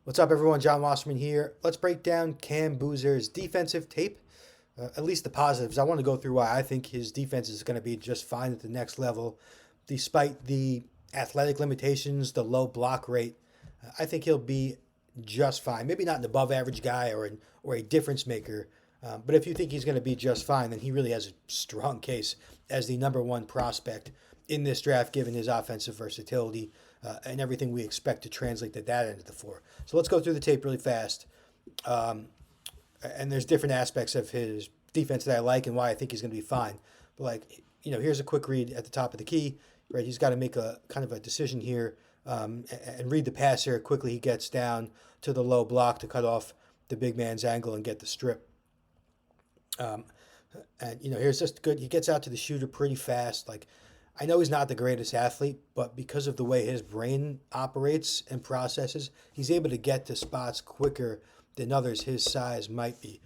What's up, everyone? John Wasserman here. Let's break down Cam Boozer's defensive tape, at least the positives. I want to go through why I think his defense is going to be just fine at the next level, despite the athletic limitations, the low block rate. I think he'll be just fine. Maybe not an above-average guy or a difference maker, but if you think he's going to be just fine, then he really has a strong case as the number one prospect in this draft, given his offensive versatility and everything we expect to translate to that end of the floor. So let's go through the tape really fast. And there's different aspects of his defense that I like and why I think he's going to be fine. But here's a quick read at the top of the key. Right, he's got to make a kind of a decision here and read the pass here quickly. He gets down to the low block to cut off the big man's angle and get the strip. And here's just good. He gets out to the shooter pretty fast. I know he's not the greatest athlete, but because of the way his brain operates and processes, he's able to get to spots quicker than others his size might be.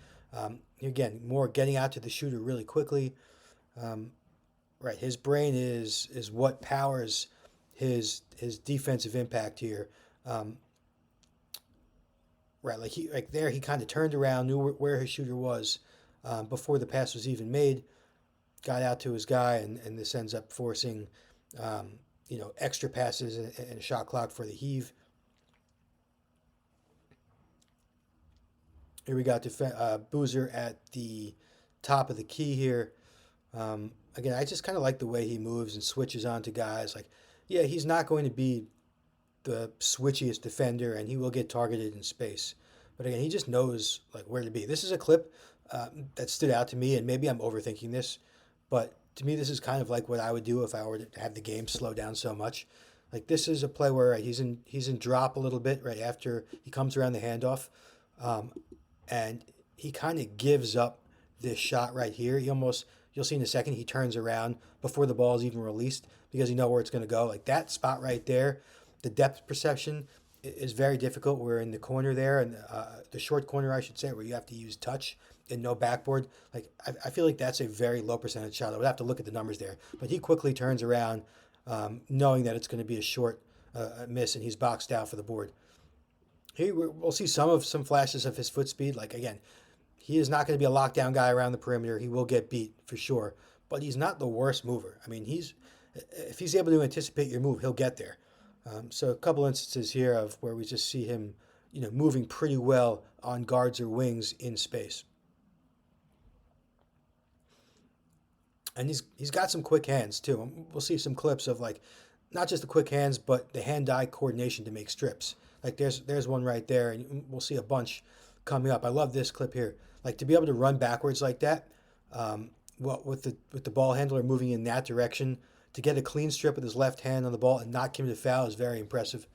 Again, more getting out to the shooter really quickly. Right, his brain is what powers his defensive impact here. Right, he kind of turned around, knew where his shooter was before the pass was even made. Got out to his guy, and this ends up forcing, extra passes and a shot clock for the heave. Here we got Boozer at the top of the key here. Again, I just kind of like the way he moves and switches onto guys. He's not going to be the switchiest defender, and he will get targeted in space. But again, he just knows where to be. This is a clip that stood out to me, and maybe I'm overthinking this, but to me, this is kind of like what I would do if I were to have the game slow down so much. This is a play where he's in drop a little bit right after he comes around the handoff, and he kind of gives up this shot right here. You'll see in a second, he turns around before the ball is even released because you know where it's going to go. That spot right there, the depth perception is very difficult. We're in the corner there, and the short corner, I should say, where you have to use touch and no backboard. I feel like that's a very low percentage shot. I would have to look at the numbers there. But he quickly turns around, knowing that it's going to be a short miss, and he's boxed out for the board. Here we'll see some flashes of his foot speed. Again, he is not going to be a lockdown guy around the perimeter. He will get beat for sure, but he's not the worst mover. I mean, if he's able to anticipate your move, he'll get there. So a couple instances here of where we just see him, moving pretty well on guards or wings in space. And he's got some quick hands too. We'll see some clips of not just the quick hands, but the hand-eye coordination to make strips. There's one right there, and we'll see a bunch coming up. I love this clip here. To be able to run backwards like that, with the ball handler moving in that direction, to get a clean strip with his left hand on the ball and not commit a foul is very impressive.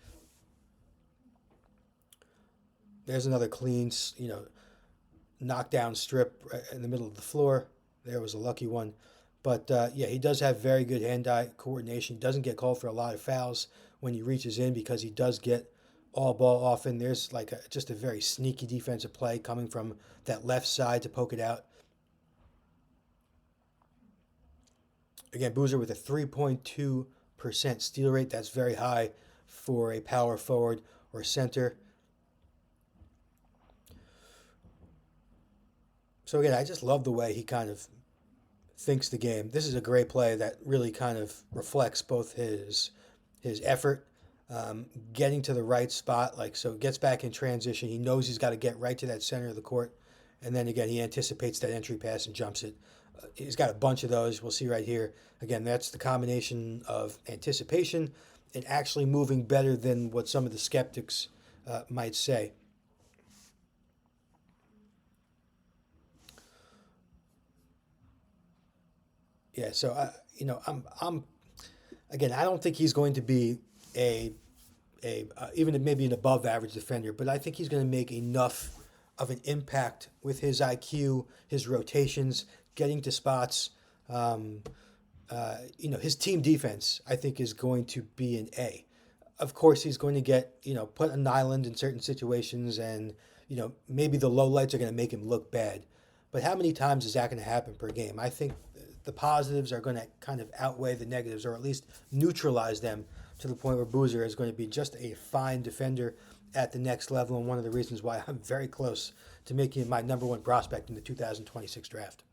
There's another clean, knockdown strip right in the middle of the floor. There was a lucky one. But, he does have very good hand-eye coordination. He doesn't get called for a lot of fouls when he reaches in because he does get all ball often. There's just a very sneaky defensive play coming from that left side to poke it out. Again, Boozer with a 3.2% steal rate. That's very high for a power forward or center. So again, I just love the way he kind of thinks the game. This is a great play that really kind of reflects both his effort, getting to the right spot. So gets back in transition. He knows he's got to get right to that center of the court. And then again, he anticipates that entry pass and jumps it. He's got a bunch of those. We'll see right here. Again, that's the combination of anticipation and actually moving better than what some of the skeptics might say. Yeah, so I'm again, I don't think he's going to be a even maybe an above average defender, but I think he's going to make enough of an impact with his IQ, his rotations, getting to spots. His team defense, I think, is going to be an A. Of course, he's going to get, put an island in certain situations, and, maybe the low lights are going to make him look bad. But how many times is that going to happen per game? I think the positives are going to kind of outweigh the negatives, or at least neutralize them to the point where Boozer is going to be just a fine defender at the next level, and one of the reasons why I'm very close to making him my number one prospect in the 2026 draft.